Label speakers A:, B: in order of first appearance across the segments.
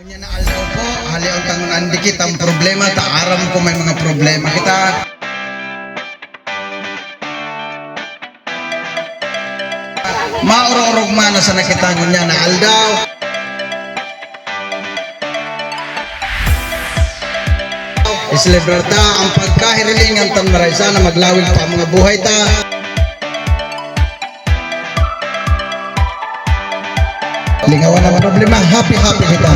A: Ngunya na aldaw po, hali ang tangunan dikit ang problema, taaram ko may mga problema kita. Maurog-urog mana sa nakita ngunya na aldaw. Iselebrar ta ang pagkahirilingan tan maray sana maglawig pa ang mga buhay ta. Lingawan ang problema, happy kita.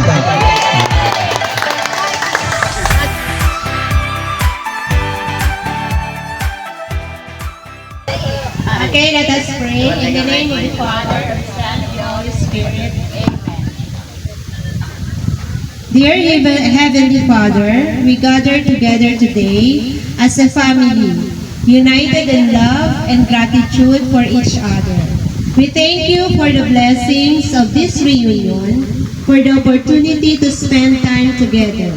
B: Okay, let us pray. In the name of the Father, of the Son, of the Holy Spirit. Amen. Dear Heavenly Father, we gather together today as a family, united in love and gratitude for each other. We thank you for the blessings of this reunion, for the opportunity to spend time together.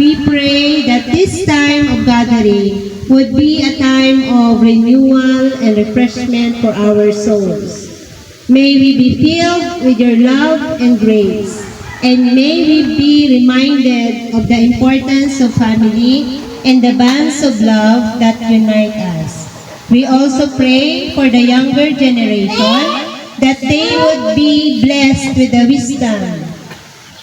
B: We pray that this time of gathering would be a time of renewal and refreshment for our souls. May we be filled with your love and grace, and may we be reminded of the importance of family and the bands of love that unite us. We also pray for the younger generation that they would be blessed with the wisdom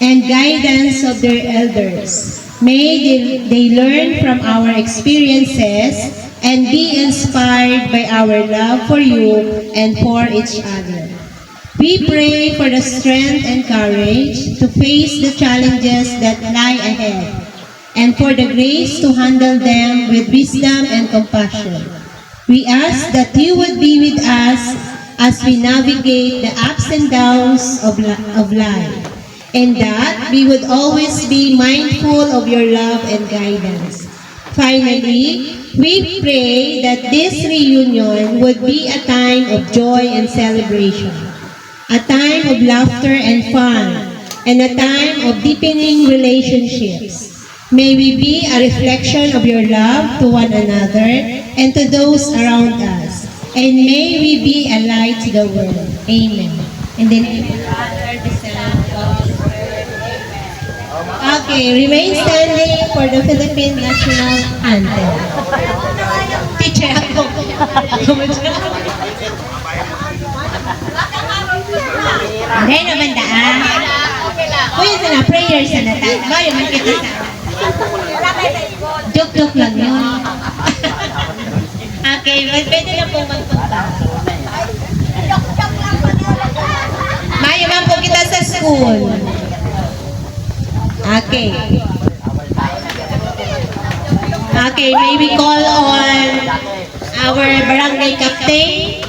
B: and guidance of their elders. May they learn from our experiences and be inspired by our love for you and for each other. We pray for the strength and courage to face the challenges that lie ahead and for the grace to handle them with wisdom and compassion. We ask that you would be with us as we navigate the ups and downs of life, and that we would always be mindful of your love and guidance. Finally, we pray that this reunion would be a time of joy and celebration, a time of laughter and fun, and a time of deepening relationships. May we be a reflection of your love to one another and to those around us. And may we be a light to the world. Amen. In the name of the Father, the Son, and the Holy Spirit. Amen. Okay, remain standing for the Philippine National Anthem. Teacher ako. Hindi naman daan. Kuya sa na, prayers sa natan. Bayo man kita sa joke lang yun. Okay, pwede na pong magpunta. Mayo man po kita sa school. Okay. Okay, may we call on our barangay captain,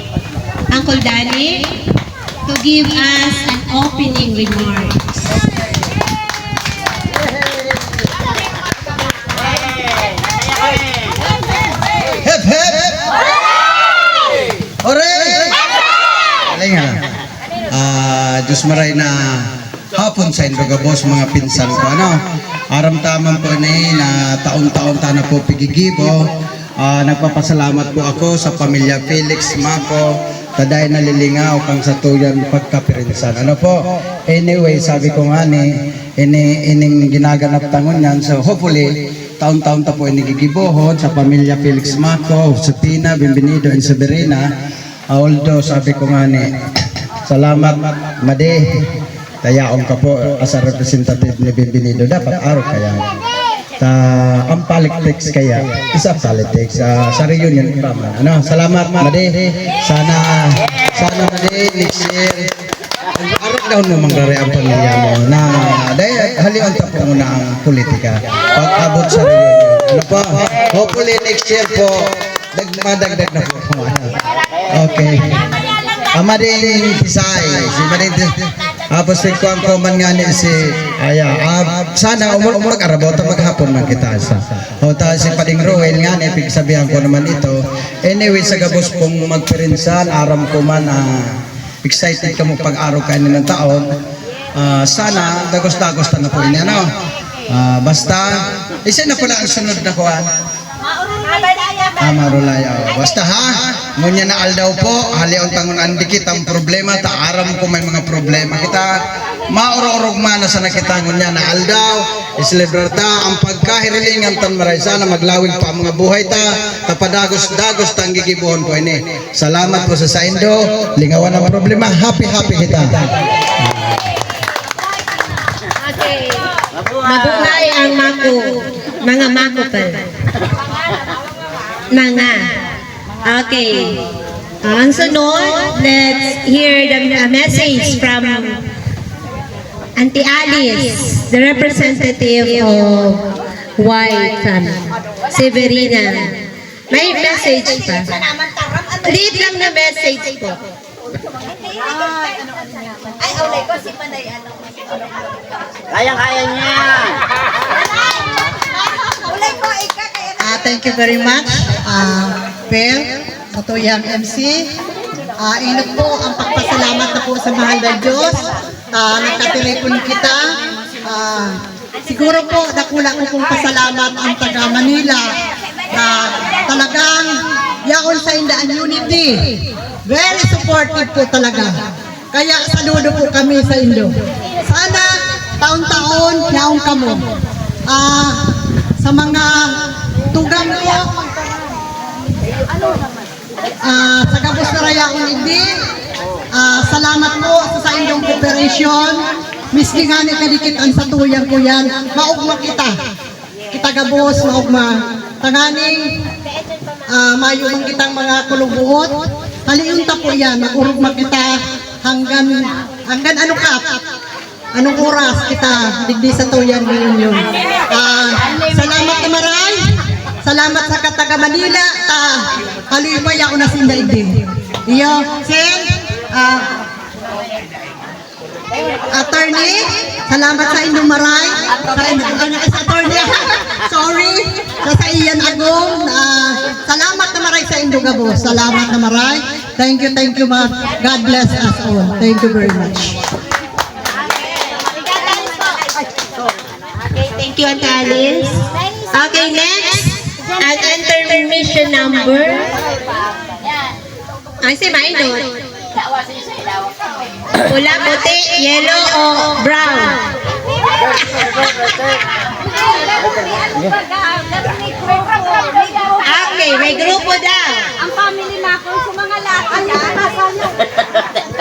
B: Uncle Danny, to give us an opening remarks.
A: Hep hep. Hooray! Alay nga. Diyos maray na hapon sa Indroga Boss, mga pinsan ko. Aram taman po na taon-taon ta na po pigigibo. Nagpapasalamat po ako sa pamilya Felix Mako, taday nalilingaw kang sa tuyan pagkapirinsan. Anyway, sabi ko nga ining ginaganap tangon yan. So hopefully, taon-taon ta po inigigibohon sa pamilya Felix Mako, Josefina, Bienvenido, and Severina. Although sabi ko nga salamat, Made. Tayaong ka po as a representative ni Bienvenido. Dapat araw kaya. Ang politics kaya, isa politics. Sa reunion, salamat, Made. Sana, Made, next year. Araw daw mo manggari ang pamilya mo na dahil haliwan ta po muna ang politika. Pag-abot sa reunion. Hopefully next year po, madagdag na po. Okay. Maring Pisay, si Maring Apos ko ang koman nga ni si sana umurag arabaw ta maghapon man kita sa. Ta si Pading Roel nga ni pigsabihan ko naman ito. Anyway, sa gabos pong magpirinsan, aram ko man excited ka mo pag-araw kayo ng taon. Sana dagos-dagos ta na po niya, basta isa na pala ang sunod na kuhan. Marulaya. Basta ngunya na aldaw po, halion tangon andikit ang problema, taaram ko may mga problema kita. maurog mana sa nakitangon niya na aldaw, iselebrar ta ang pagkahirilingan tan maray sana maglawig pa ang mga buhay ta, tapadagos-dagos ta ang gigibuhon ko ini. Salamat po sa saindo, lingawan ang problema, happy kita.
B: Okay. Mabuhay ang mako. Mga mako pala. Mga. Okay. Ang sunod, let's hear the message from Auntie Alice, the representative of White Severina. May message pa. Read lang na message ko.
C: Ay, ulay ko si Panay ano.
D: Kaya niya.
C: Ulay ko ika kaya
D: Thank you very much, Pel, sa tuyang MC. Inot po ang pagpasalamat na po sa mahal na Diyos. Nagkatelepon kita. Siguro po, nakula ko pong pasalamat ang taga Manila. Talagang yaon sa Indaan Unity. Very supportive po talaga. Kaya saludo po kami sa Indo. Sana taon-taon yaong kamo. Sa mga tugang ko, sa Gabos na Rayaon hindi, salamat po sa inyong cooperation. Miski nga ni kadikit ang satuyang ko yan, maugma kita. Kita Gabos, maugma. Tanganing, mayumang kitang mga kulubuot. Haliunta po yan, maurugma kita hanggang ano ka? Anong oras kita digdi sa tuyan ngayon yun. Salamat na maray. Salamat sa kataga Manila. Halipaya ko na sindaigdi. Iyo, Sen, attorney, salamat sa inyong maray. Sa attorney, sorry. Sa iyan agong. Salamat na maray sa inyong Gabos. Salamat na maray. Thank you, God bless us all. Thank you very much.
B: Okay, thank you, Auntie Alice. Okay, next, ang intermission number. Ay, si Maynot. Pula, puti, yellow, o brown. Okay, may grupo daw.
C: ang family na ako sa mga lahat.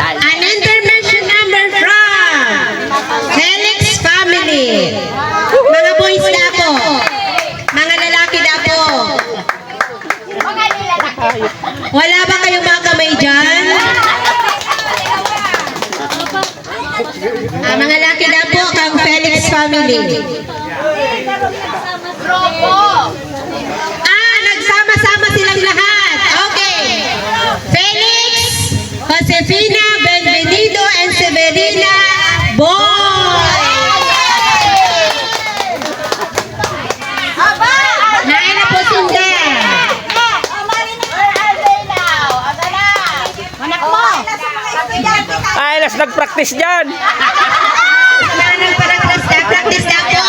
B: An intermission number from Helix family. Mga boys na po. Mga lalaki na po. Wala ba kayong mga kamay dyan? Mga lalaki na po kang Felix family. Nagsama-sama silang lahat. Okay. Felix, Josefina, Benvenido, and Severina, boy! Nain na po sunda.
E: Ay, nas nag-practice dyan.
B: Practice na po.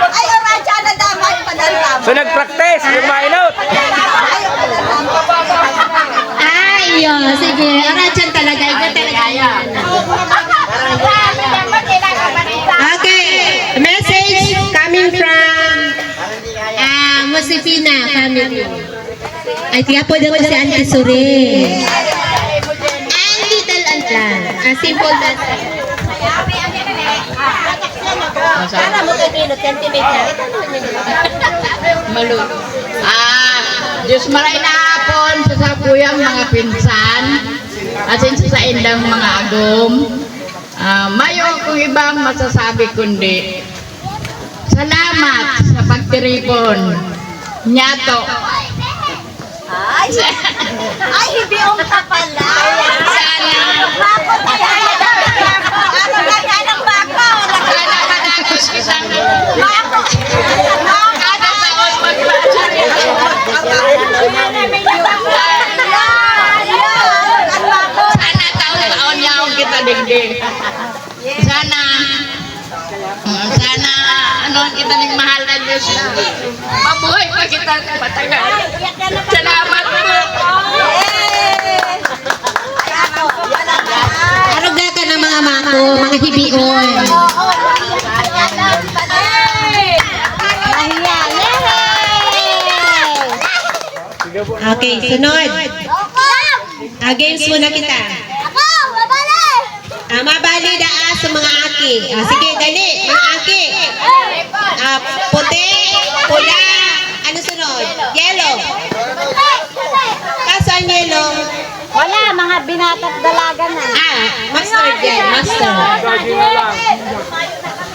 C: Ay, oradya na damay panalama.
E: So nag-practice, yung mainot.
B: Ay, sige. Aradyan talaga. Ikaw talaga yan. Okay. Message coming from Josefina family. Ay, kaya po dito si Auntie Suri. Auntie Talantlan. Simple that. Sana mo kayo centimeter.
F: Malu. Diyos maray na hapon sa sapuyang mga pinsan asin sa indang mga agom. Mayo kung ibang masasabi kundi salamat sa pagtiripon. Nyato.
C: Ay, hibiong ka pala.
F: Sana.
C: Bakot ay ano na yan ang bako?
F: Sana kadagos kitang
C: Bako.
F: kada taon magbasa. Sana taon-taon yaong kita digdig. Sana ano kita ng mahal na Diyos. Mabuhay pa kita patagal. Salamat po.
B: Arugatan ng mga mako, mga hibion. Okay, sunod. Games muna kita. Mabali daa sa mga aki. Sige, dali. Mga aki. Puti, pula, ano sunod? Yellow. Kaso ang yellow?
C: Wala, mga binatat dalaga na.
B: Mustard yan, mustard.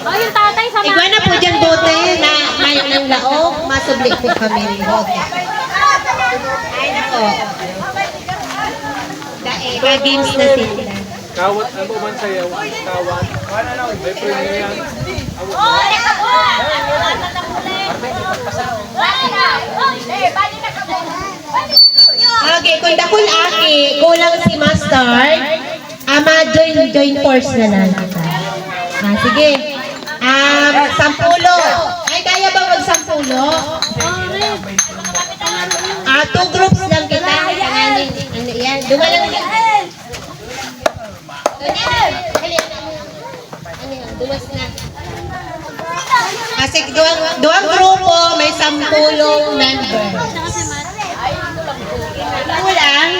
C: Oh, yung tatay sa
B: Igwa na po dyan bote na may ng laog, masubli po kami ng bote. Ay nako. Mga games na sila.
E: Kawat, ano man sa'yo? Kawat. May premium yan.
B: Okay, kung dakul aki, kulang si mustard, join force na lang kita. Sige. 10. Ay, kaya ba mag-10? 2 groups lang kita. Ano yan? Dumalang yan. Duwas na. Kasi duwang grupo, may 10 members. Kulang.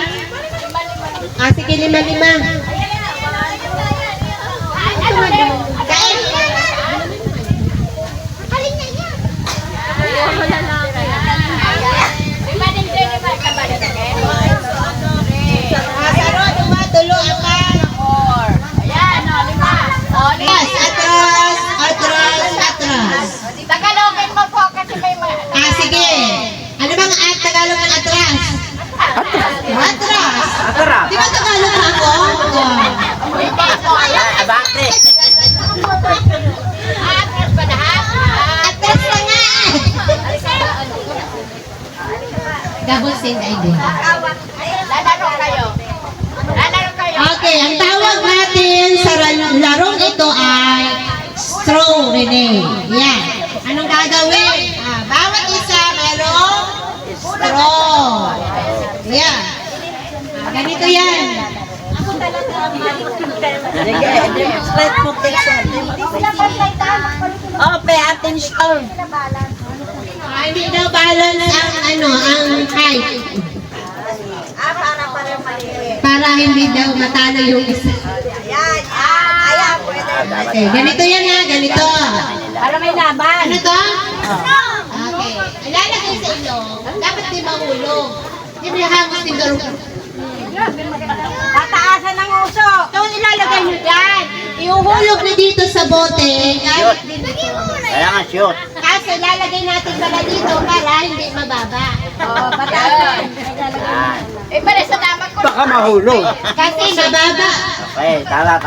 B: Sige, 5. Kain. Saro, tulo, apat. Atras.
C: Tagalogin mo po kasi may
B: Sige. Ano bang Tagalog ng atras? Atras. Di ba Tagalog na ako? Atras na nga. Double send ID.
C: Lalaro kayo.
B: Okay, ang tawag natin sa larong ito ay straw relay. Yan. Anong gagawin? Bawat isa merong straw. Yan. Ganito yan. Hindi daw balance ang height. Para hindi daw matalo yung isa. Okay, ganito yan ganito.
C: Para may laban.
B: Ano to? Okay. Ilalagay sa ilong. Dapat di mahulog. Hindi mo hangos din doon.
C: Tataasan ng uso.
B: Ito ilalagay nyo dyan. Iuhulog na dito sa bote.
F: Kaya nga, shoot.
B: Kaso ilalagay natin pala dito para hindi mababa.
C: Pataasan. Pare sa dapat ko.
E: Baka mahulog.
B: Kasi mababa.
F: Okay, tama.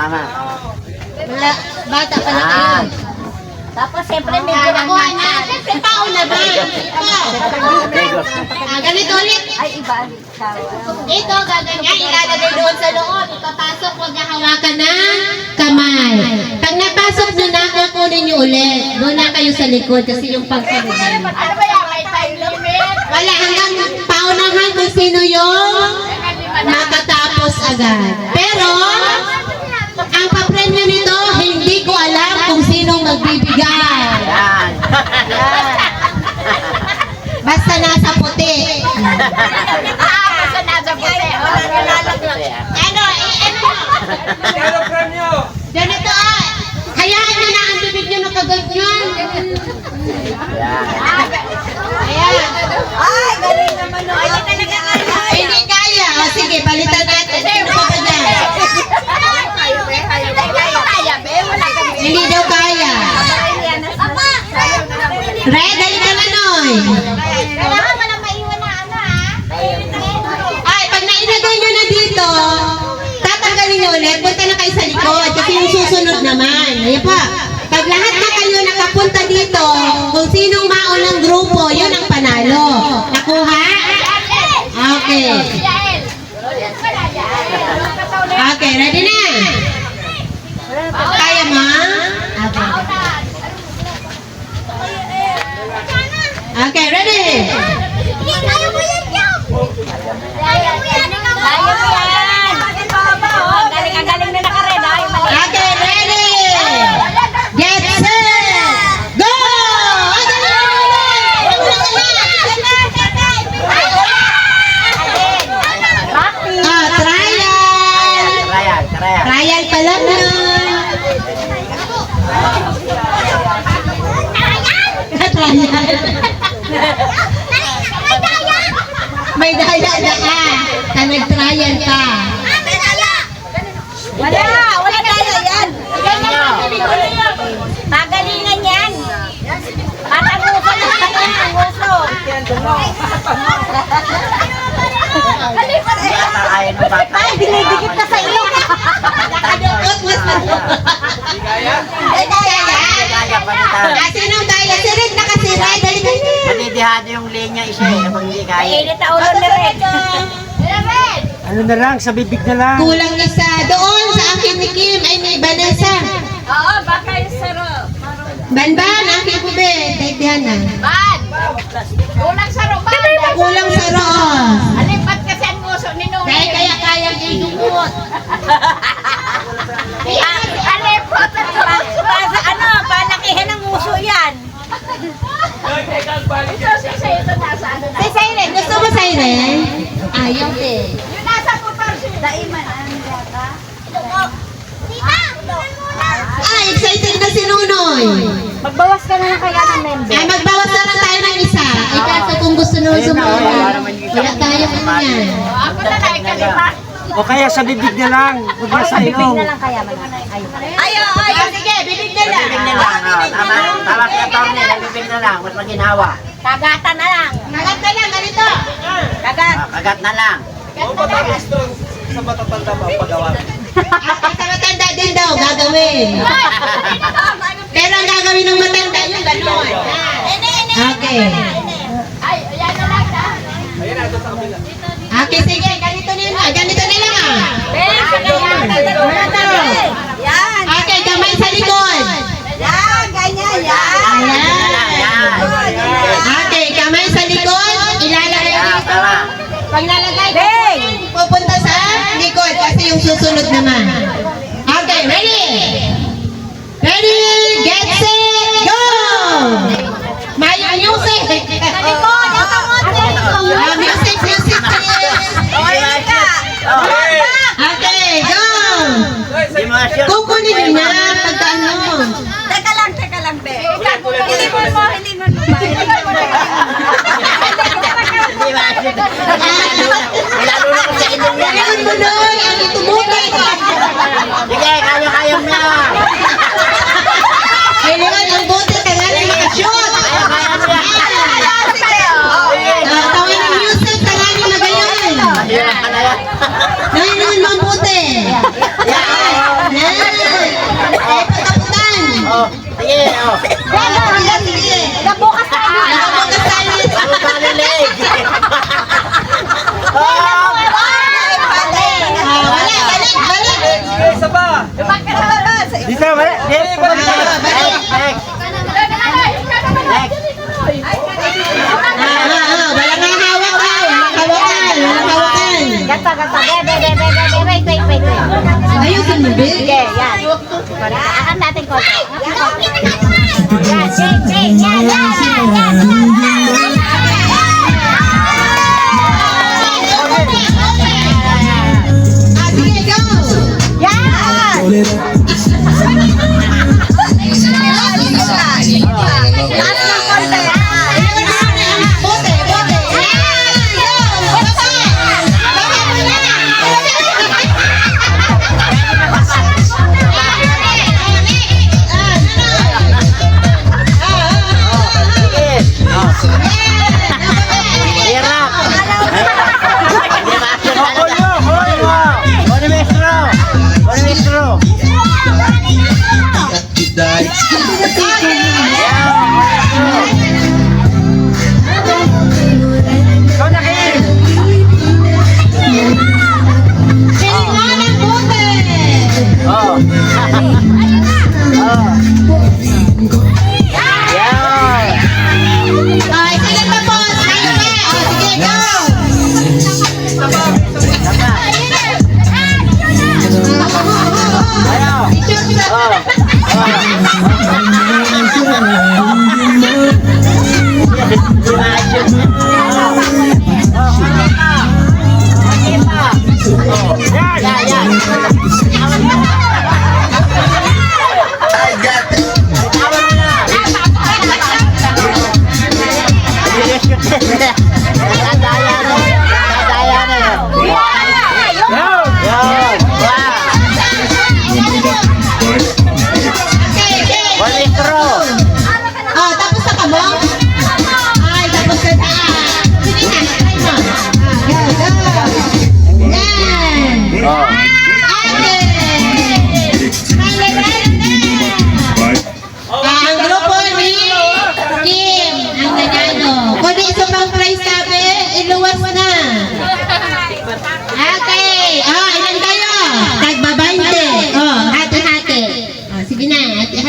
B: Mga bata pa na kayo.
C: Tapos siyempre may
B: Nakuha na. Siyempre pauna ba? Ganito ulit.
C: Ay, iba.
B: Ito, gaganyan, ilalagay doon sa loob. Ipapasok, huwag niya hawakan ng kamay. Pag napasok nyo na, kukunin nyo ulit. Doon na kayo sa likod kasi yung pagsunod.
C: Ano ba yan? May time limit?
B: Wala, hanggang paunahan kung sino yung makatapos agad. Pero, ang papremyo nito, hindi ko alam kung sinong magbibigay.
F: Yan.
B: Basta nasa puti.
C: Basta nasa puti.
B: Ano?
E: Ano premyo?
B: Ganito hayaan nyo na ang bibig nyo na kaganyan.
F: Yan.
B: Ayan.
C: Ay, galing naman. Ay, talaga
B: Hindi kaya. Sige, palitan natin. Sino pa ba dyan? Hindi daw kaya. Red, dali ka manoy.
C: Kailangan mo na maiwan na
B: Ay, pag nailagay nyo na dito, tatanggalin nyo ulit. Punta na kayo sa likod. Kasi yung susunod naman. Ayan pa. Pag lahat na kayo nakapunta dito, kung sinong maunang grupo, yun ang panalo. Nakuha? Okay. Okay, ready na? Kaya mo? Okay, ready?
C: Kaya mo yan, Jom! Kaya mo yan! Kaya mo yan!
B: pala na. May daya na ka. Nag-trial ka.
C: Wala tayo yan. Magalingan yan. Patagusan ng kanyang gusto. Ay, dinidikit ka sa iyo. Ay, daya.
B: Sinong daya? Si Red nakasiray. Dali ka na.
F: Manidihado yung linya isa eh, kung hindi kaya.
C: Init na ulo ni Red.
E: Ano na lang, sa bibig na lang.
B: Kulang isa. Doon sa akin ni Kim ay may Vanessa.
C: Oo, baka yung sarap.
B: Banban, akin ko be. Daigdihan na.
C: Ban! Kulang sarap ba?
B: Kulang sa roon.
C: Alipat kasi ang nguso ni Nung.
B: Kaya kayang idukot.
C: Alipat at para ano, palakihin ang nguso yan.
B: Si Siren, gusto mo Siren? Ayaw eh.
C: Yung nasa puparsin. Daiman, ano yata? Tita!
B: Ay, excited na si Nunoy.
C: Magbawas ka na lang kaya ng member.
B: Ay, magbawas na lang tayo ng isa. Ay, kaso kung gusto nyo sumama, wala tayo kanyan.
C: Ako na lang, ikalima.
E: O kaya sa bibig na lang, huwag na sa ilong.
C: Kaya ayaw, ayaw. Sige, bibig na lang.
F: Bibig na lang, oh. Tama si attorney, bibig na lang, mas maginawa.
C: Kagatan na lang. Kagat na lang, ganito. Kagat.
F: Kagat na lang.
E: Sa matatanda pa pagawa.
B: Ay, sa matanda din daw, gagawin. Pero ang gagawin ng matanda yung gano'n. Okay.
C: Ay, yan na lang.
E: Ayan na, ito sa kabila.
B: Okay, sige, ganito na lang. Ganito na lang ah.
C: Yan.
B: Okay, kamay sa likod.
C: Yan, ganyan, yan.
B: Ayan. Okay, kamay sa likod. Ilalagay dito. Pag nalagay ko, pupunta sa likod kasi yung susunod naman. Okay, ready? Ready, get set, go! May music. Music, music, please. Okay, go! Kukunin nyo na pagka ano.
C: Teka lang, be. Hilingon mo ba?
F: Lalo na kung sa ilong yan.
B: Ngayon mo Noy, ang itumutin.
F: Sige, kaya-kaya mo na.
B: Kailangan ang bote tangaling makashoot. Tawin ng music tangaling magayon.
F: Hirap ka na yan.
B: Kailangan mo ang bote. Yan. Eh, pagkaputan.
F: Oh, sige, oh.
B: Sige.
C: Nabukas tayo.
B: Nakabukas tayo.
F: Ano ka lilig?
B: Balik, balik, balik.
E: Isa pa! Dito, balik!
F: Next, next.
B: Walang hawak ka. Walang hawakan.
C: Gata. Wait.
B: Ayusin mo, Bill.
C: Sige, yan. Akan natin konti. Yan.
B: Sige, go. Bote, bote.
F: Hirap. Hindi ma-action talaga. Kunin mo yung straw. Kunin mo yung straw.
E: Ikaw na, Kim!
B: Kailangan ng bote.
F: Oh. Oh. Yan.
B: Ay, sige tapos. Sige, go.
F: Tama. Ayaw. Oh. Yan.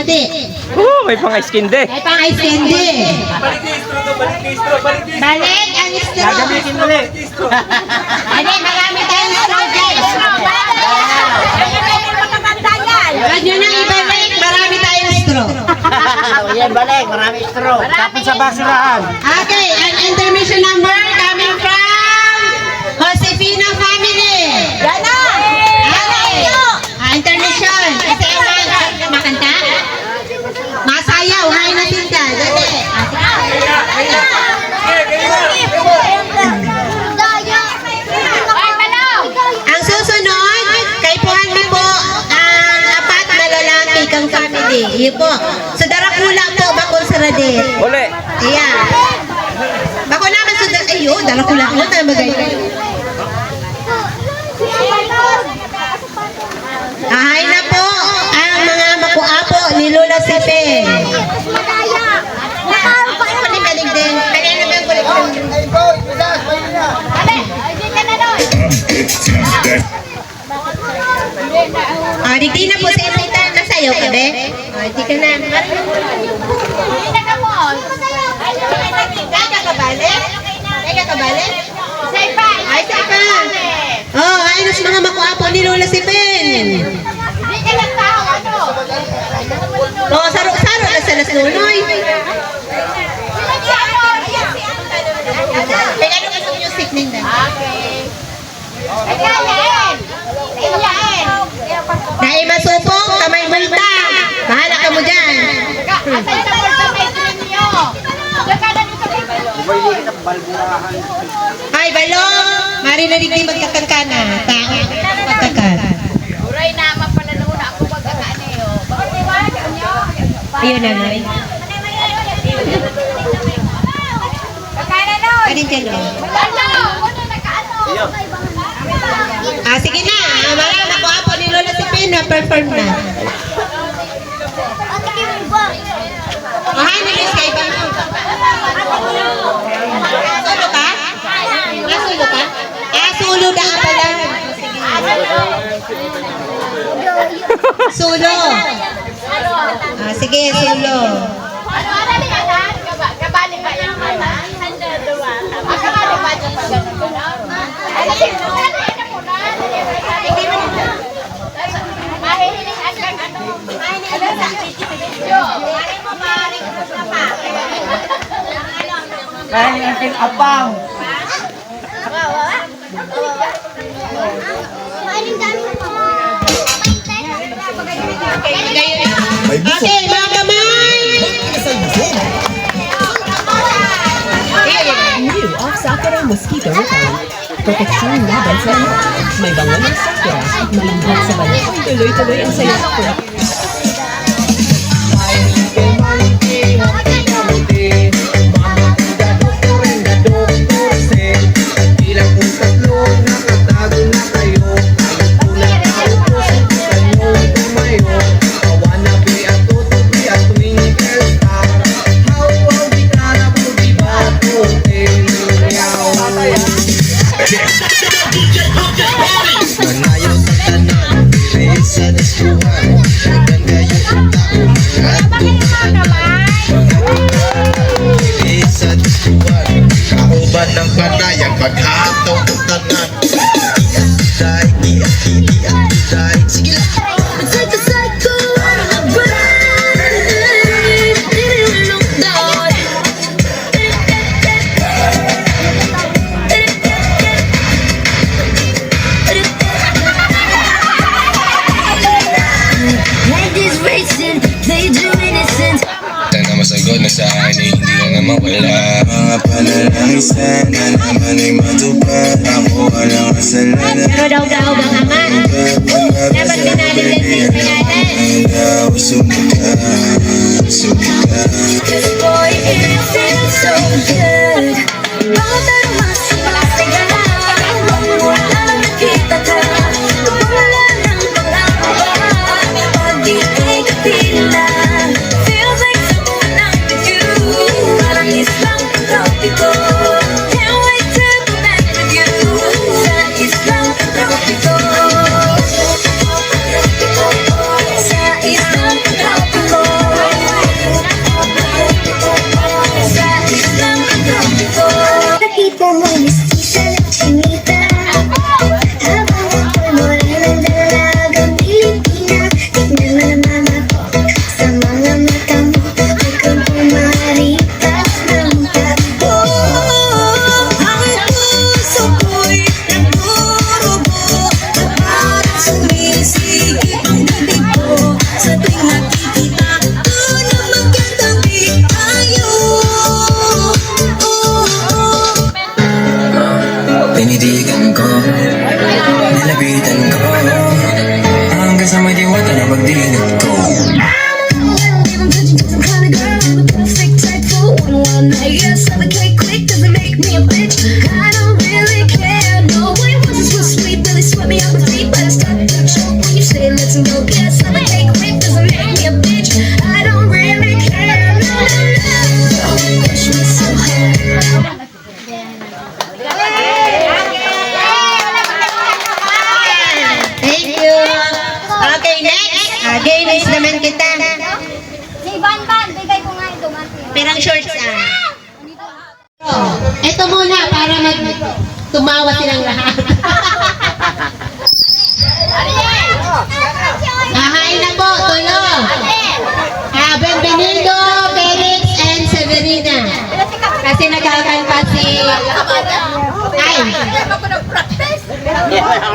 B: hindi.
E: May pang-ice candy.
B: May pang ice candy.
E: Balik ni Istro to, balik ni Istro, balik ni Istro.
B: Balik ang straw.
E: Gagamitin ulit.
B: Ano, marami tayong straw guys. Huwag nyo nang ibalik, marami tayong straw.
F: Yan, balik. Marami straw.
E: Tapos sa basurahan.
B: Okay, an intermission number coming from Josefina family.
C: Gana!
B: Okay. Intermission. Kasi yung makanta. Masayaw, hay natin ka. Dali. Ang susunod, kay Puhan mo po ang apat na lalaki kang family. Iyon po. Sa Darakula po, Bakong Saradet.
E: Uli.
B: Ayan. Bako naman sa ayun, Darakula ko, tayo magay. Ahay na po ang mga makuapo ni Lola Sipe. Kulit-kulit din. Kanina ba yung kulit-kulit? Di na po sa initan. Nasayaw ka, be? Di ka na. Kaya ka bale? Kaya ka bale? Ay, sa pa. Oh, ayos mga makuapo ni Lola Sipen. Oh, saro-saro na sa Lasunoy. Kaya ano ka music ninda? Naimasupong, kamay multa. Bahala ka mo dyan. Ay, balong. Mari na rin magkakangkana. Tao, magkakan.
C: Uray na, mapananoon ako magkakaano.
B: Ayun na na.
C: Kakana no!
B: Kanin dyan o. Sige na. Mara, nakuha po ni Lola si Pina. Perform na. Mahay na Miss kay ba mo? Sulo ka? Sulo ka? Sulo na ang pala. Sulo. Sige, sulo.
C: Kabali ba yung mana? Kabali ba yung mahihiling agad ano?
E: Kain natin abang.
B: Okay, mga kamay!
G: New off Sakura Mosquito Repellent. Proteksyon laban sa lamok. May bango ng Sakura at malambot sa banyo. Tuloy-tuloy ang saya Sakura.
H: Kauban ng panayang paghahantaw ng tanan. Sige lang. Masagot na sa akin eh, hindi na naman wala. Mga panalangin sana naman ay matupad. Ako walang kasalanan.
B: Pero daw bang ama? Dapat pinalit din sa natin.
H: Daw sumika.
I: This boy, it feels so good. Bakit tayo masipasigaw? Wala lang nakita ka. Wala ng pangamba. Pag-ibig at tila. Feels like someone I'm with you. Parang islang tropiko. Can't wait to go back with you. Sa islang tropiko. Sa
B: lang kita.
C: Si Banban, bigay ko nga ito.
B: Pirang shorts Ito muna para tumawa silang lahat. Kahain na po, tulong. Benvenido, Felix, and Severina. Kasi nagkakanta si... Ay!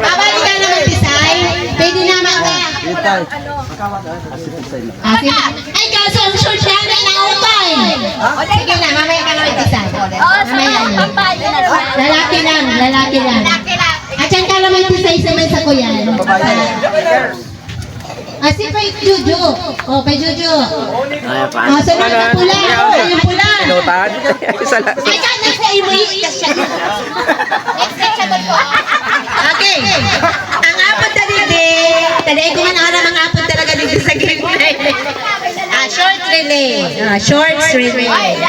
B: Babalik ka na mag-design? Pwede naman ka. Ay, kaso ang short siya na inaupay. Sige na, mamaya ka na mag-design. Mamaya na. Lalaki lang, lalaki lang. At yan ka na mag-design sa kuya. Si kay Juju. Oh, kay Juju. Sunod na pula. Yung pula.
E: Pinutan.
B: Ay, dyan na sa imo. Okay. Ang apat na dindig. Tadaan ko man ang apat talaga dito sa game na short relay. Shorts relay.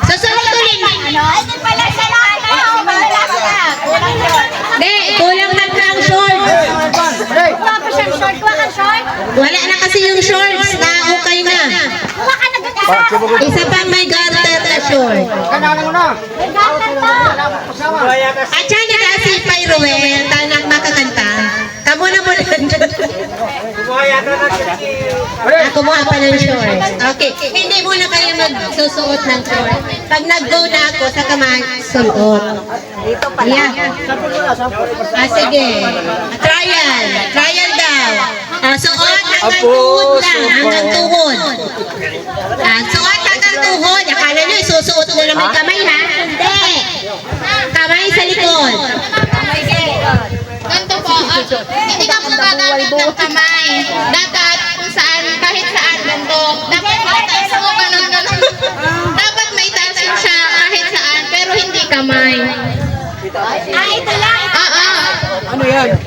B: Susunod ulit.
C: Ito pala sa lahat.
B: Kulang na ang shorts.
C: Kuha ko siyang short. Kuha kang short.
B: Wala na kasi yung shorts. Okay na.
C: Kuha ka na gagasa.
B: Isa pang may garter na short.
C: May garter pa.
B: At siya na si Pyroel, tanang makakanta. Kamu na muna. Kumuha pa ng shorts. Okay. Hindi muna kayo magsusuot ng shorts. Pag nag-go na ako, sa kamay, suot. Yeah. Sige. Trial. Trial daw. Suot hanggang tuhod lang. Hanggang tuhod. Suot hanggang tuhod. Akala nyo, isusuot mo na may kamay, ha? Hindi. Kamay sa likod.
J: Ganito po, hindi ka po gagamit ng kamay. Dapat kung saan, kahit saan, ganito. Dapat may taas mo, ganun. Dapat may taas mo siya kahit saan, pero hindi kamay.
C: Ito lang.
E: Ano yan?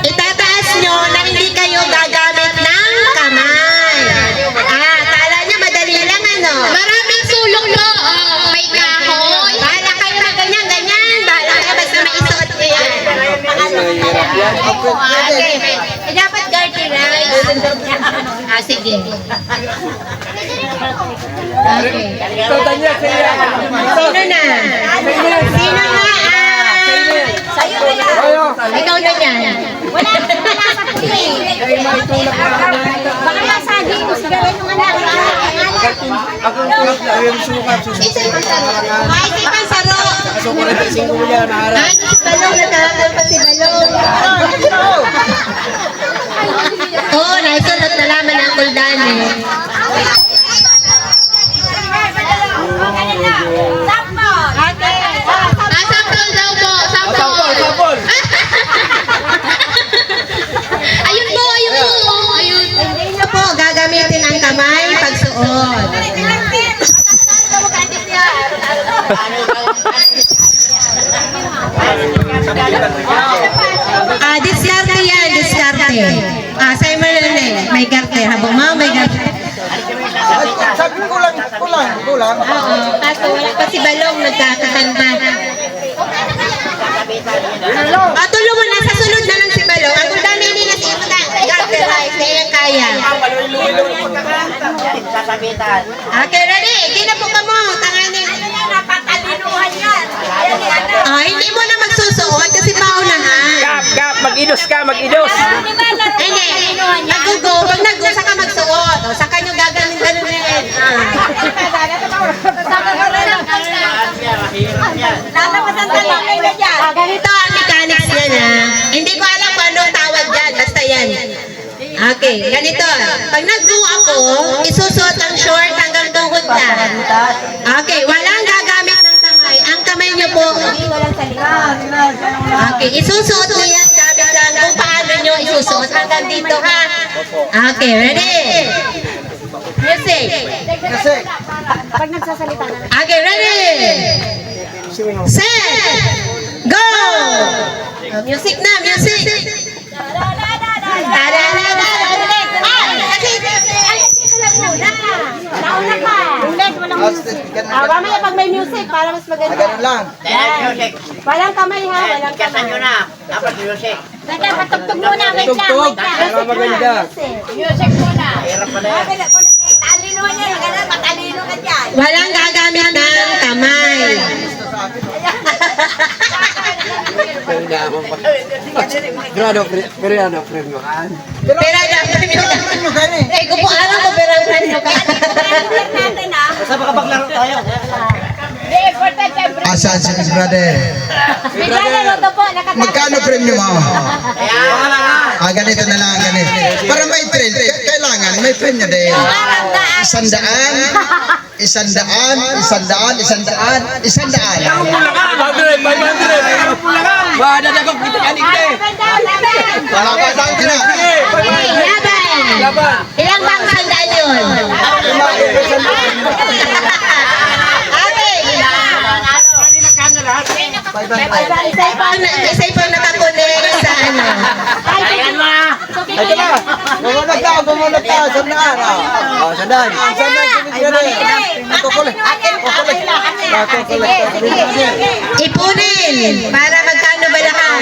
B: Itataas nyo na hindi kayo gagamit ng kamay. Kala nyo madali lang ano?
J: Maraming sulong no, may kahoy.
B: Bahala kayo na ganyan, ganyan. Bahala kayo basta maisuot ko yan. Okay. Dapat garter rice. Sige. Okay.
E: Ito, Danya, kaya.
B: Sino na? Sino na?
C: Sa'yo na lang.
B: Ikaw na yan.
C: Wala pa baka masaging mo sigara yung anak.
E: Ako tulad na, yung sukat.
B: Isa yung saro. Ay, si Pansaro.
E: So, 45 mo yan, naharap.
B: Ay, si Balong, nagkakal pa si Balong. Oo, naisunod na laman ang kuldani.
C: Sakmo.
J: Sampol daw po, sampol.
E: Sapol!
J: Ayun po, ayun po. Ayun.
B: Hindi nyo po gagamitin ang kamay pagsuot. Diskarte yan, diskarte. Sa'yo mo na may garte. Habang may garte.
E: Sabi kulang.
B: Oo, kaso wala pa si Balong nagkakakanta. Tulo mo na, sa sunod na lang si Balong. Ang kuldani hindi na siya garte rice, na yung kaya. Okay, ready? Hindi na po ka mo. Tanganin.
C: Napatalinuhan yan.
B: Hindi mo na magsusuot kasi paunahan.
E: Kap, mag-idos ka, mag-idos.
B: Hindi, nag-go. Pag nag-go, saka magsuot. O, saka nyo gaganin ganun rin. Ganito ang mechanics yan, ha. Hindi ko alam kung anong tawag dyan. Basta yan. Okay, ganito. Pag nag-go ako, isusuot ang short hanggang tuhod lang. Okay, walang gagamit ng kamay. Ang kamay nyo po. Okay, isusuot nyo yan gamit lang kung paano nyo isusuot hanggang dito, ha. Okay, ready? Music.
C: Pag nagsasalita na.
B: Okay, ready? Set! Go! Music na, music!
C: Nauna ka. Ulit, walang
B: Mamaya pag may music, para mas maganda.
A: Ganun lang.
F: Music.
B: Walang kamay ha, walang
F: Kasan nyo
B: kamay.
F: na. Dapat music.
C: Teka, patugtog muna. Wait lang,
E: Tugtog.
C: wait lang.
E: Para maganda.
C: Music muna.
F: Hirap pala yan.
C: Talino niya, maganda, matalino ka dyan.
B: Walang gagamit ng kamay.
E: Grado, periano, premium.
B: Pera na, eh, kung po alam ko, pera ang friend mo ka.
C: Natin ah.
F: Basta makapaglaro tayo.
C: Hindi, important siyempre.
A: Asan si Miss Brother?
C: Bigyan na luto po, nakatapos.
A: Magkano premium mo?
F: Kaya,
A: Ganito na lang, ganito. Para may trend, kailangan may premium din. 100, 100, 100, 100, 100.
E: Madadagog kita kanite.
A: Wala pa sa akin na.
B: Laban! Ilang bang sandaan yun? Ate! Isa pang nakakunik sa ano.
F: ayan mo na.
E: Ito na. Bumunod ka. Saan na araw? Oh, sandaan.
B: Ipunin! Para magkano ba lahat?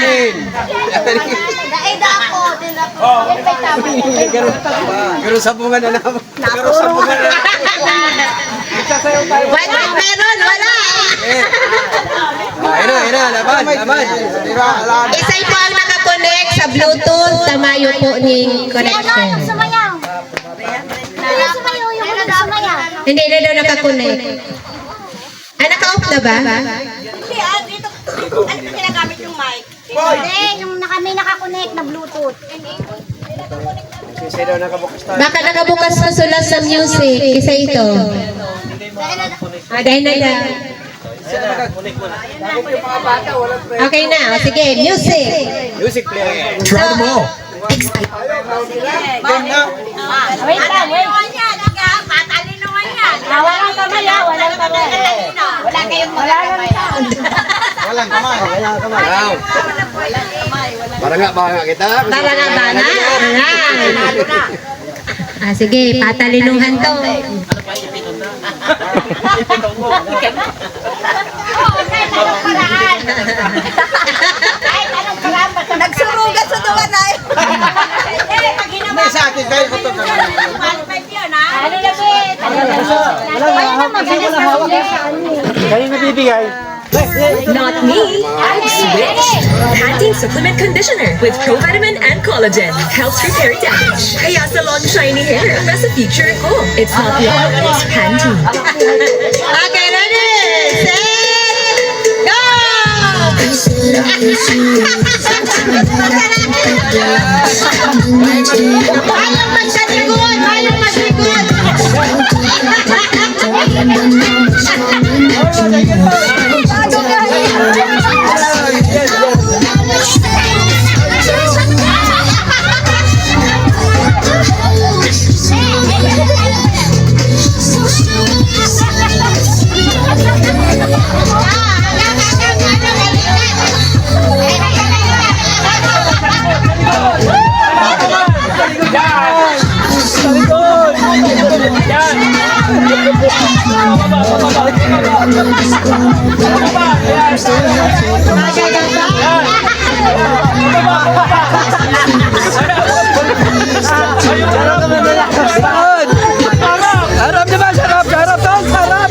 C: Daida ako. Yan may tama.
E: Pero sabungan na naman.
B: Wala, meron, wala!
E: Ayun na, laban.
B: Isa po ang nakakonect sa Bluetooth, tamayo po ng connection.
C: Sumayaw. Yung sumayaw, yung sumayaw.
B: Hindi na daw nakakonect. Ah, naka-off na ba?
C: Hindi, dito. Ano ba ginagamit yung mic? Hindi, yung may nakakonect na Bluetooth.
E: Sino nakabukas tayo?
B: Baka nakabukas na sulat sa music, isa ito. Ah, dahil na lang. Okay na, o sige, music.
E: Music player.
A: Try mo.
C: Wait lang, wait. Matalinuan yan. Walang kamay, walang kamay. Wala kayong kamay.
A: Walang kamay.
E: Wow. Baka kita.
B: Tara na, bana. Ah, sige, patalinuhan to.
C: Kahit anong paraan. Kahit anong paraan. Nagsurugan sa duwan na yun. Hindi, pag ginawa.
A: May sa akin kayo ko to.
C: Qualified yun, ha? Ano na, Bet? Kayo na magaling sa
E: Kayo nabibigay.
G: Not me. Switch. Panting Supplement Conditioner with provitamin and collagen helps repair damage. Kaya sa long shiny hair, nasa feature ko. It's not long, it's Pantene.
B: Okay, ready, set, go! Mayong magsaligod, mayong magligod.
E: Harap naman, harap tol, harap.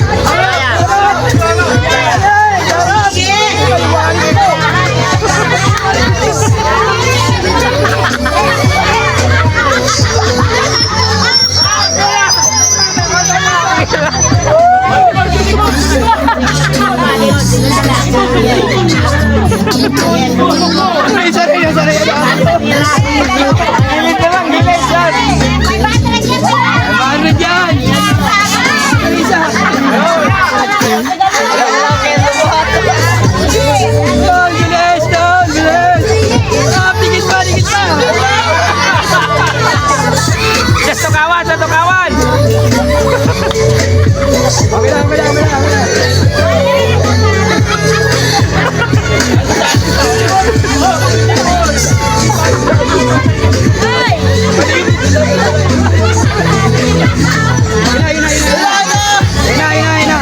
E: Satu kawan. Ina.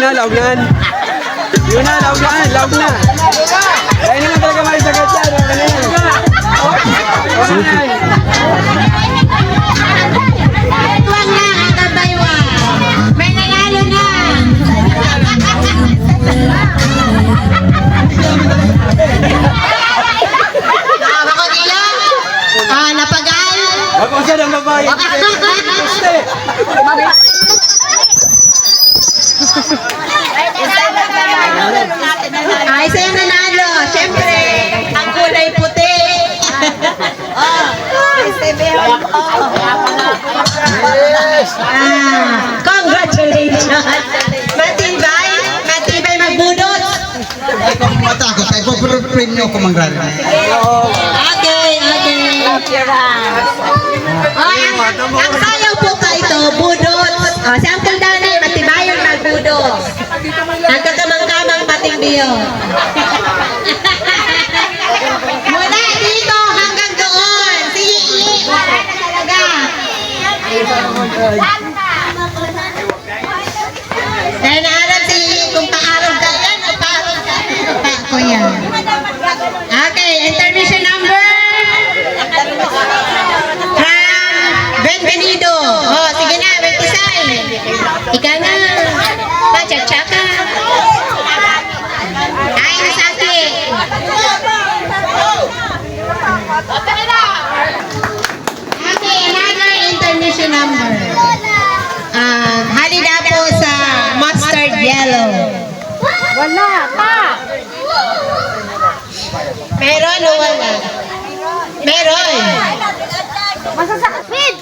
E: na, laugnan. Yun na, laugnan. Kaya naman talaga maisagat yan.
C: Tuwang na ang kabaywan. May nanalo na.
D: Bakit ilan? Napagal?
E: Ako siya ng babae.
D: Ay, sa'yo nanalo. Siyempre, ang kulay puti. Congratulations. Matibay magbudot.
A: Ay, kung matakot, ay pupurupurin niyo kung mangrari.
D: Okay. Ang sayaw po kayo, budot. Si Uncle Danay, matibayan magbudot. Ang kakamang-kamang patimbiyo. Mula dito hanggang doon. Sige. Wala na talaga. Dahil naalam si kung paarog ka yan o paarog ka yan. Pa yan. Okay, intermission number from Benvenido. Oh, sige na, Bentisay. Ika nga. Pachatsaka. Ay, nasaki. Okay, another intermission number. Halina po sa mustard yellow.
C: Wala pa.
D: Meron o wala? Meron.
C: Masasakit.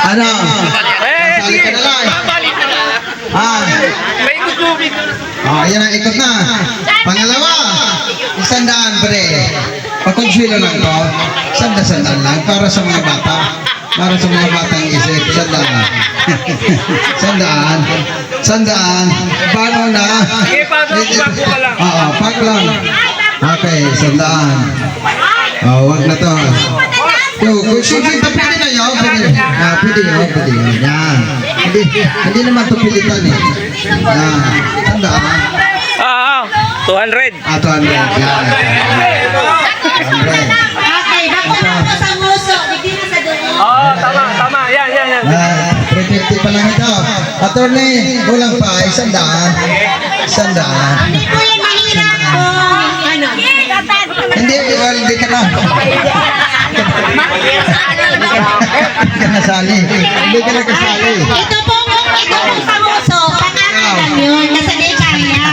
A: Ano? Sali ka na lang. Ayan ang ikot na. Pangalawa, 100 pre. Pakonsuelo lang to. Sanda-sandaan lang para sa mga bata. Para sa mga batang isip. Sandaan. Paano na? Oo, pag lang. Okay, sandaan. Wag na to. Kung shooting pa pwede na yun, pwede yun. Yan. Hindi naman ito pilitan eh. Yan. Tandaan.
F: 200.
A: 200. Yan. 200.
D: Okay, bako na po sa nguso. Hindi na sa doon.
F: Tama. Yan.
A: 350 pa lang ito. Attorney, kulang pa. 100.
D: Hindi po yan mahirap po. Ano?
A: Hindi ka na. Hindi ka nasali. Hindi ka nakasali.
D: Ito po sa nguso. Pangakalan yun. Nasa di kaya.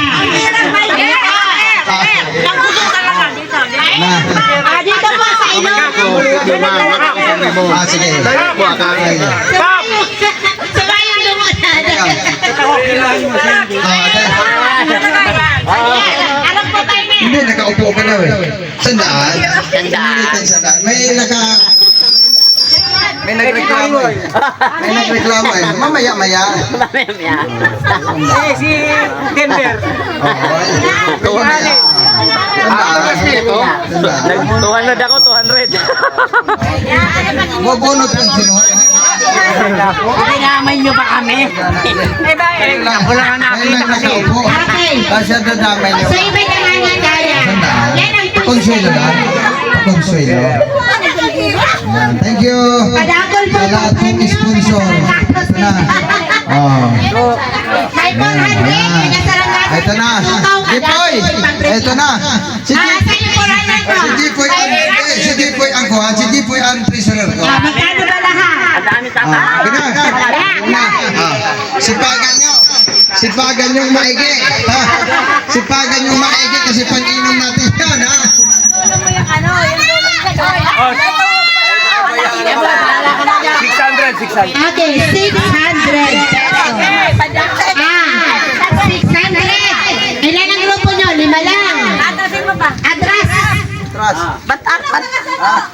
D: Dito po sa ilong.
A: Sige.
D: Sabayang lumunod. Alam po tayo na.
A: Hindi, nakaupo ka na eh. Sandaan. May nagreklamo eh. Mamaya-maya.
F: Si Denver.
A: Mamaya. Sandaan.
F: 200 ako, 200.
A: Bubunot lang sino.
F: Pinamay nyo ba kami? Ako lang ang nakita kasi.
D: Okay.
A: Kasi dadamay niyo.
D: So, iba na nga niya kaya. Yan ang
A: Consuelo lang. Consuelo. Thank you.
D: Padakol po
A: Sa lahat ng sponsor. Ito na.
D: May 400. May nasarangan.
A: Ito na. Dipoy. Ito na. Si
D: Sa'yo 400 po.
A: Dipoy ang kuhan. Si Dipoy ang prisoner ko.
D: Magkano ba lahat?
A: Sipagan nyo. Sipagan yung maigi. Sipagan yung maigi kasi pang-inom natin yan, ha?
D: Okay, 600 pesos. 600. Ilan ang grupo nyo? 5 lang. Atras.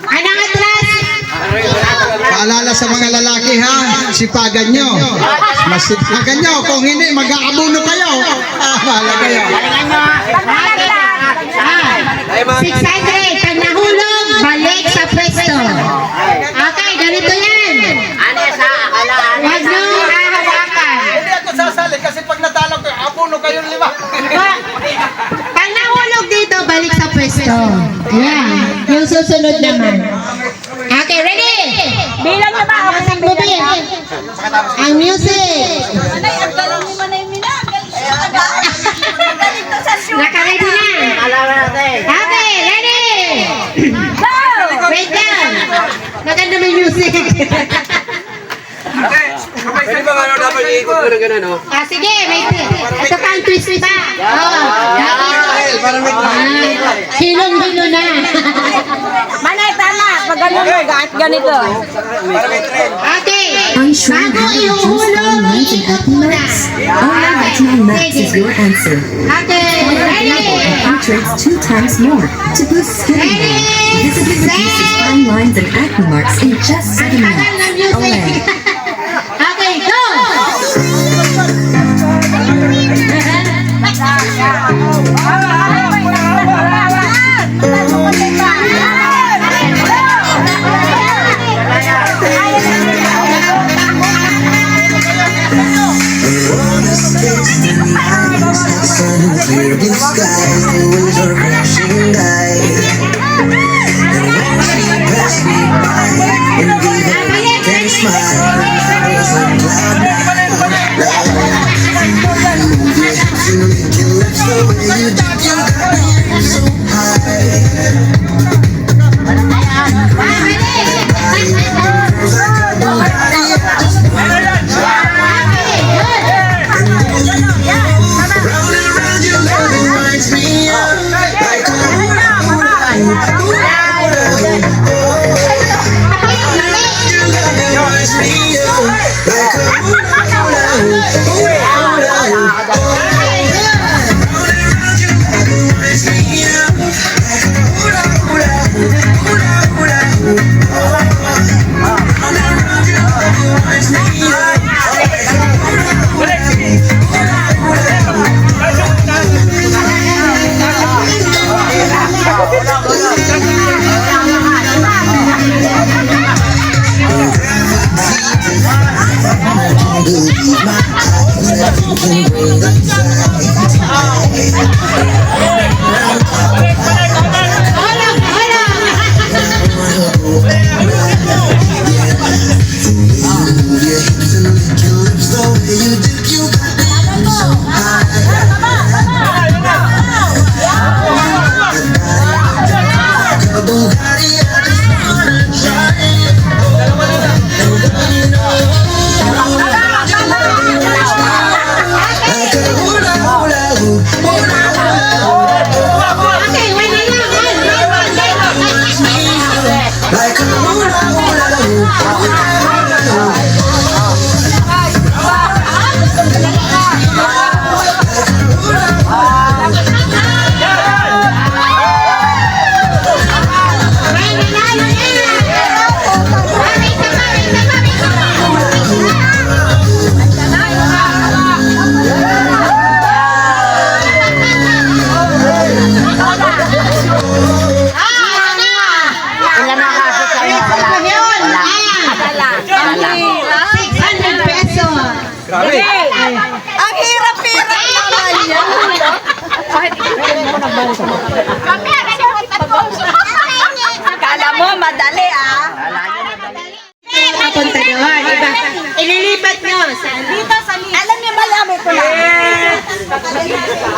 D: Anong atras?
A: Paalala sa mga lalaki ha, sipagan nyo. Mas sipagan nyo. Kung hindi, mag-aabuno kayo. Bahala kayo.
B: 600. Pag nahulog, balik sa pwesto. Okay, ganito yan.
F: Ano sa akalaan?
B: Huwag nyo hahawakan.
A: Hindi ako sasali kasi pag natalo ko, abuno kayong 5.
B: Pag nahulog dito, balik sa pwesto. Ayan. Yung susunod naman. Okay, ready?
C: Bilang na ba? Ako sa
B: Movie. Ang music.
C: Manay, ang galing ni Manay Mina. Galing to sa shoot.
B: Naka-ready na.
F: Alaman natin.
B: Okay, ready?
C: Go!
B: Wait down. Maganda may music.
E: Pwede ba ano dapat iikot mo ng gano'n, no?
B: Ah, sige, wait. Ito pa ang twist pa. Hilong-hilo na.
C: Manay, tama. Pag ganun at ganito.
B: Okay. Bago ihuhulog, iikot muna.
G: Only Retinol Max is your answer.
B: Okay, ready?
G: Penetrates 2 times more to boost skin health. Visibly reduces fine lines and acne marks in just 7
B: Tagal ng
G: minutes.
B: music.
G: Olay.
B: Okay, go!
H: Clear blue skies, the winds are crashing by. And when she passed me by, and gave a look and smile, I was on cloud nine. You make your lips the way you did, you got me so high. Round and round your love reminds me of like a hula hula. Your love reminds me of like a hula hula. Round and round your love reminds me of like a hula hula hula hula. Round and round your love reminds me of like a hula hula
C: Ang hirap-hirap naman yan. Kala mo, madali ah.
B: Papunta doon. Diba? Ililipat nyo.
C: Dito sa list. Alam niyo ba, labi ko lang.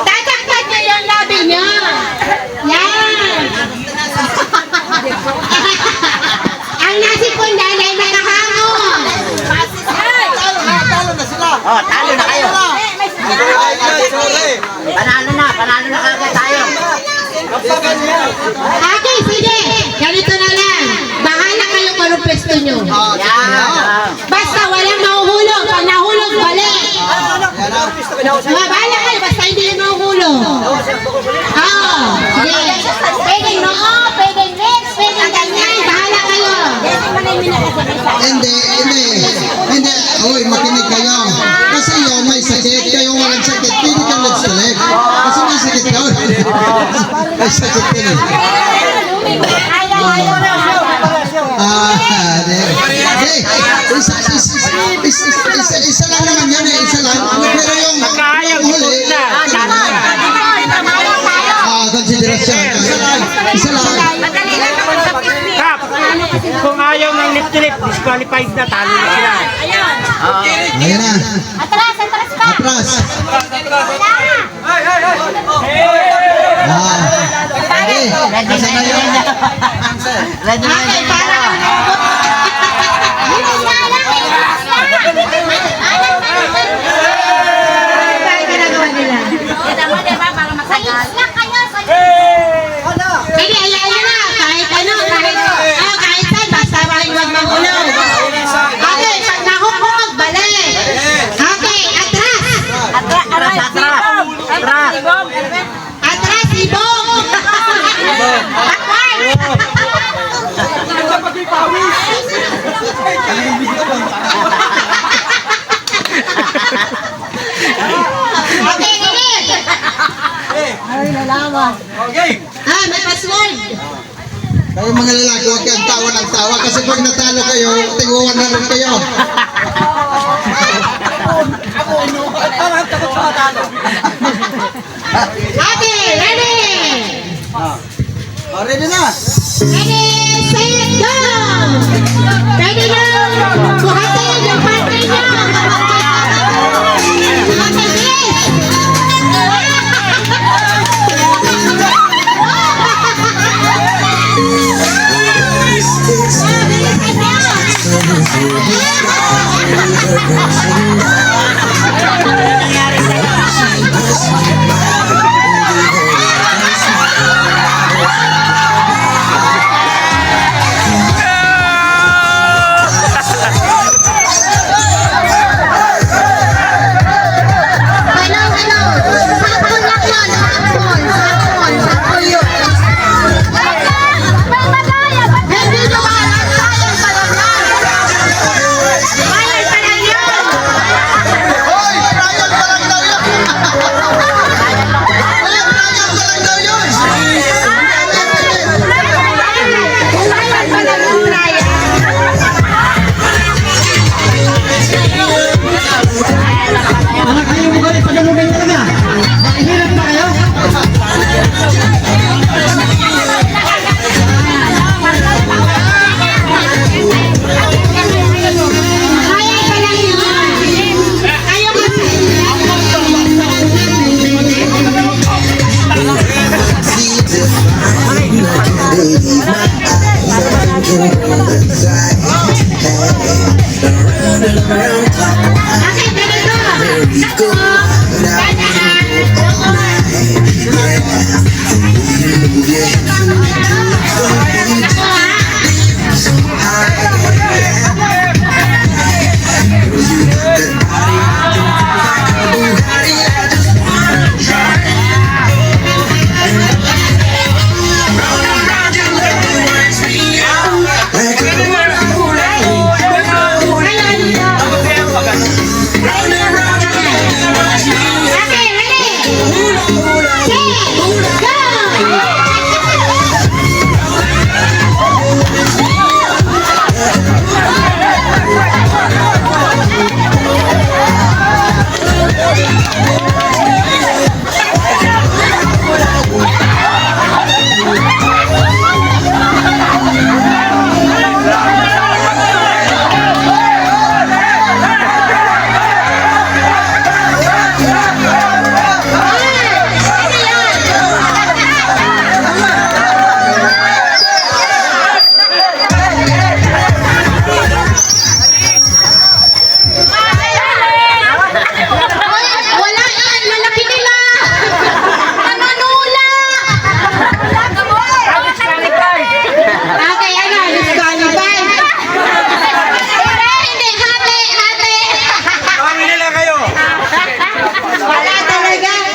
B: Tatakpan nyo yung labi nyo. Yan. Ang nasipon dahil ay nakahangon.
F: Oh, talo na kayo. Panalo na kagad tayo.
B: Okay, sige. Ganito na lang. Bahala kayo kung anong pwesto nyo.
F: Yan.
B: Basta walang mahuhulog. Pag nahulog, balik. Bahala kayo. Basta hindi yung mahuhulog. Oo. Sige. Pwedeng noo, pwedeng next, pwedeng ganyan. Bahala kayo.
A: Hindi. Uy, makinig kayo. Kasi yan, may sakit. Kayo walang sakit. Pwede ka nag-select. Kasi may sakit ka. May sakit ka na. Isa lang naman yan eh. Isa lang. Pero yung huli, konsiderasyon. Isa lang.
F: Kap, kung ayaw ng lip-to-lip, disqualified na, talo na sila.
A: Ayan na.
C: Atras ka!
A: Atras. Okay. Asa na yun?
B: Hindi, ayun na. Kahit saan, basta huwag mahulog. Okay, pag nahok mo, magbalik. Okay, atras. Atras, ibong. Okay, ulit. May password.
A: Kayo mga lalaki, huwag kayong tawa ng tawa kasi pag natalo kayo, tinguan na rin kayo.
B: Okay, ready?
A: Ready na?
B: Ready, set, go! Ready na? Buhatin yung partner niyo. Okay, please.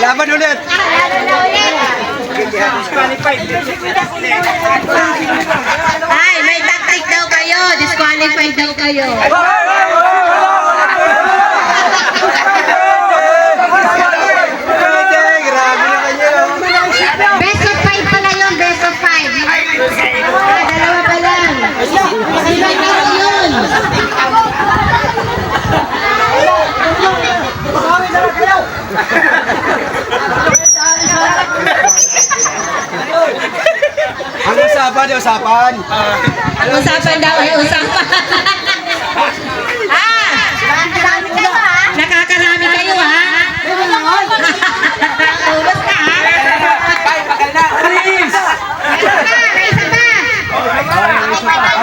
E: Laban ulit.
B: Ay, may tactic daw kayo. Disqualified daw kayo. kayo.
E: Grabe naman yun.
B: Best of 5 pala yun, best of 5. Dalawa pa lang. Ilan na yun?
E: Ang usapan, usapan.
B: Usapan daw ay usapan. Nakakarami kayo ha? Tulog ka ha?
E: Please!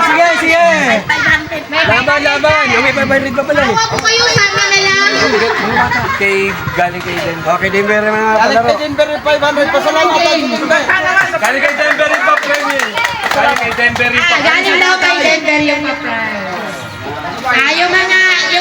E: Sige, sige. Laban. Yung may 500 pa pala eh.
J: Kuha po kayo, sama na lang.
E: Galing kay Denver. Okay, Denver mga palaro. Galing kay Denver 500 pa sa laban. Galing kay Denver pa premier. Galing kay Denver pa.
B: Galing daw kay Denver yung prize. Yung